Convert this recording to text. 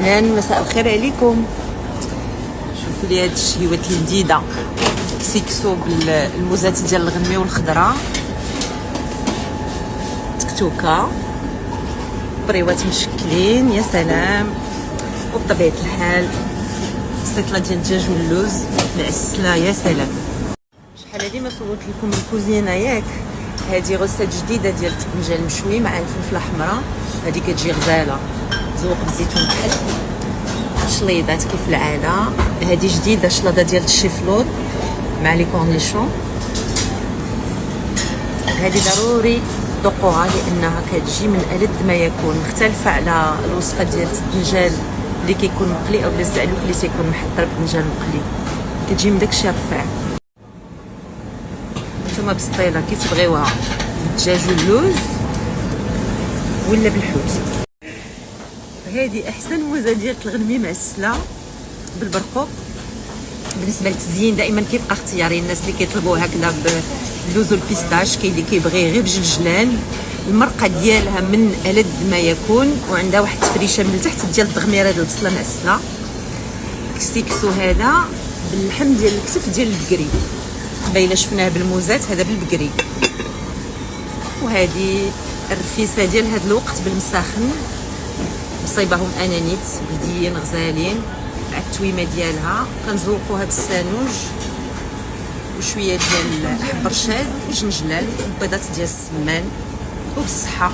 اهلا، مساء الخير عليكم. شوفوا لي هاد الشهيوات الجديده، سيكسو بالموزات ديال الغنمي والخضره، تكتوكه، بريوات مشكلين، يا سلام. وبطبيعه الحال سيطله ديال الدجاج واللوز العسله، يا سلام. شحال هادي ما صورت لكم الكوزينه ياك. هذه غصه جديده ديال الطنجال مشوي مع الفلفله الحمراء، هذه كتجي غزاله، زوق بالزيتون بحال شليضات كيف العاده. هذه جديده، شلاضه ديال الشيفلود مع لي كورنيشون. هذه ضروري ذوقوها لانها كتجي من ألذ ما يكون، مختلفه على الوصفه ديال الطنجال اللي كيكون مقلي او الزعلوك اللي تيكون محضر بالطنجال مقلي، كتجي من داكشي رفيع. نتوما بالسطيله كي تبغيوها بالدجاج واللوز ولا بالحوت. هذه احسن موزه ديال الغنمي معسله بالبرقوق. بالنسبه للتزيين دائما كيبقى اختياري، الناس اللي كيطلبوا هكذا باللوز والبيستاش، كاين اللي كيبغي غير بجلجلان. المرقه ديالها من ألذ ما يكون، وعندها واحد التفريشه من التحت ديال التغميره ديال البصله معسله. السيكسو هذا باللحم ديال الكتف ديال البقري، باينه شفناه بالموزات، هذا بالبقري. وهذه الرفيسه ديال هذا الوقت بالمساخن، مصيبهم انانيت بلديين غزالين مع التويمه ديالها. كنزوقوا هذا السانوج وشويه ديال حب رشاد، جنجلال، وبيضات ديال السمان، وبالصحه.